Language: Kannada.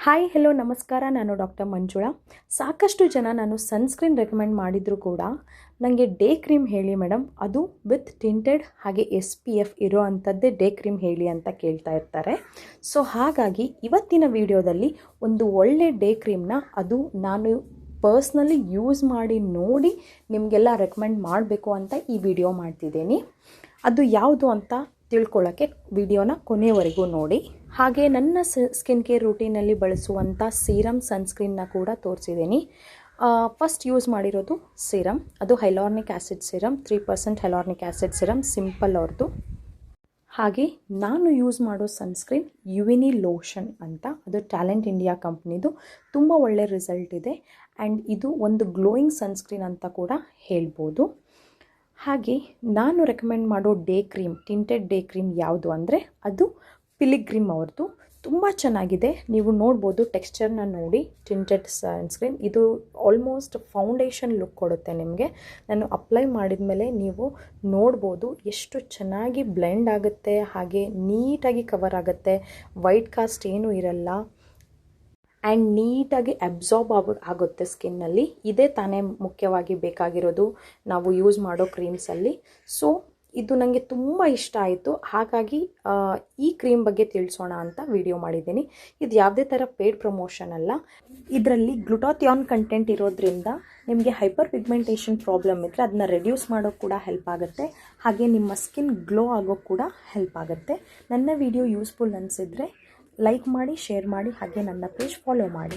ಹಾಯ್ ಹೆಲೋ ನಮಸ್ಕಾರ. ನಾನು ಡಾಕ್ಟರ್ ಮಂಜುಳಾ. ಸಾಕಷ್ಟು ಜನ ನಾನು ಸನ್ಸ್ಕ್ರೀನ್ ರೆಕಮೆಂಡ್ ಮಾಡಿದರೂ ಕೂಡ ನನಗೆ ಡೇ ಕ್ರೀಮ್ ಹೇಳಿ ಮೇಡಮ್, ಅದು ವಿತ್ ಟಿಂಟೆಡ್ ಹಾಗೆ SPF ಇರೋ ಅಂಥದ್ದೇ ಡೇ ಕ್ರೀಮ್ ಹೇಳಿ ಅಂತ ಕೇಳ್ತಾ ಇರ್ತಾರೆ. ಸೊ ಹಾಗಾಗಿ ಇವತ್ತಿನ ವಿಡಿಯೋದಲ್ಲಿ ಒಂದು ಒಳ್ಳೆ ಡೇ ಕ್ರೀಮ್ನ ಅದು ನಾನು ಪರ್ಸ್ನಲಿ ಯೂಸ್ ಮಾಡಿ ನೋಡಿ ನಿಮಗೆಲ್ಲ ರೆಕಮೆಂಡ್ ಮಾಡಬೇಕು ಅಂತ ಈ ವಿಡಿಯೋ ಮಾಡ್ತಿದ್ದೀನಿ. ಅದು ಯಾವುದು ಅಂತ ತಿಳ್ಕೊಳ್ಳೋಕ್ಕೆ ವಿಡಿಯೋನ ಕೊನೆಯವರೆಗೂ ನೋಡಿ. ಹಾಗೆ ನನ್ನ ಸ್ಕಿನ್ ಕೇರ್ ರೂಟೀನಲ್ಲಿ ಬಳಸುವಂಥ ಸೀರಮ್ ಸನ್ಸ್ಕ್ರೀನ್ನ ಕೂಡ ತೋರಿಸಿದ್ದೀನಿ. ಫಸ್ಟ್ ಯೂಸ್ ಮಾಡಿರೋದು ಸೀರಮ್, ಅದು hyaluronic acid serum, 3% hyaluronic acid serum, simple ಅವ್ರದ್ದು. ಹಾಗೆ ನಾನು ಯೂಸ್ ಮಾಡೋ ಸನ್ಸ್ಕ್ರೀನ್ ಯುವಿನಿ ಲೋಷನ್ ಅಂತ, ಅದು ಟ್ಯಾಲೆಂಟ್ ಇಂಡಿಯಾ ಕಂಪ್ನಿದು. ತುಂಬ ಒಳ್ಳೆ ರಿಸಲ್ಟ್ ಇದೆ ಆ್ಯಂಡ್ ಇದು ಒಂದು ಗ್ಲೋಯಿಂಗ್ ಸನ್ಸ್ಕ್ರೀನ್ ಅಂತ ಕೂಡ ಹೇಳ್ಬೋದು. ಹಾಗೆ ನಾನು ರೆಕಮೆಂಡ್ ಮಾಡೋ day cream, tinted day cream ಯಾವುದು ಅಂದರೆ ಅದು ಪಿಲಿಗ್ರಿಮ್ ಅವ್ರದ್ದು. ತುಂಬ ಚೆನ್ನಾಗಿದೆ, ನೀವು ನೋಡ್ಬೋದು ಟೆಕ್ಸ್ಚರ್ನ ನೋಡಿ. ಟಿಂಟೆಡ್ ಸನ್ಸ್ಕ್ರೀನ್ ಇದು ಆಲ್ಮೋಸ್ಟ್ ಫೌಂಡೇಶನ್ ಲುಕ್ ಕೊಡುತ್ತೆ ನಿಮಗೆ. ನಾನು ಅಪ್ಲೈ ಮಾಡಿದ ಮೇಲೆ ನೀವು ನೋಡ್ಬೋದು ಎಷ್ಟು ಚೆನ್ನಾಗಿ ಬ್ಲೆಂಡ್ ಆಗುತ್ತೆ, ಹಾಗೆ ನೀಟಾಗಿ ಕವರ್ ಆಗುತ್ತೆ, ವೈಟ್ ಕಾಸ್ಟ್ ಏನೂ ಇರಲ್ಲ ಆ್ಯಂಡ್ ನೀಟಾಗಿ ಅಬ್ಸಾರ್ಬ್ ಆಗುತ್ತೆ ಸ್ಕಿನ್ನಲ್ಲಿ. ಇದೇ ತಾನೇ ಮುಖ್ಯವಾಗಿ ಬೇಕಾಗಿರೋದು ನಾವು ಯೂಸ್ ಮಾಡೋ ಕ್ರೀಮ್ಸಲ್ಲಿ. ಸೊ ಇದು ನನಗೆ ತುಂಬ ಇಷ್ಟ ಆಯಿತು, ಹಾಗಾಗಿ ಈ ಕ್ರೀಮ್ ಬಗ್ಗೆ ತಿಳಿಸೋಣ ಅಂತ ವಿಡಿಯೋ ಮಾಡಿದ್ದೀನಿ. ಇದು ಯಾವುದೇ ಥರ ಪೇಯ್ಡ್ ಪ್ರಮೋಷನ್ ಅಲ್ಲ. ಇದರಲ್ಲಿ ಗ್ಲುಟಾಥಿಯಾನ್ ಕಂಟೆಂಟ್ ಇರೋದ್ರಿಂದ ನಿಮಗೆ ಹೈಪರ್ ಪಿಗ್ಮೆಂಟೇಷನ್ ಪ್ರಾಬ್ಲಮ್ ಇದ್ದರೆ ಅದನ್ನ ರೆಡ್ಯೂಸ್ ಮಾಡೋಕ್ಕೆ ಕೂಡ ಹೆಲ್ಪ್ ಆಗುತ್ತೆ, ಹಾಗೆ ನಿಮ್ಮ ಸ್ಕಿನ್ ಗ್ಲೋ ಆಗೋಕ್ಕೆ ಕೂಡ ಹೆಲ್ಪ್ ಆಗುತ್ತೆ. ನನ್ನ ವಿಡಿಯೋ ಯೂಸ್ಫುಲ್ ಅನಿಸಿದರೆ ಲೈಕ್ ಮಾಡಿ, ಶೇರ್ ಮಾಡಿ, ಹಾಗೆ ನನ್ನ ಪೇಜ್ ಫಾಲೋ ಮಾಡಿ.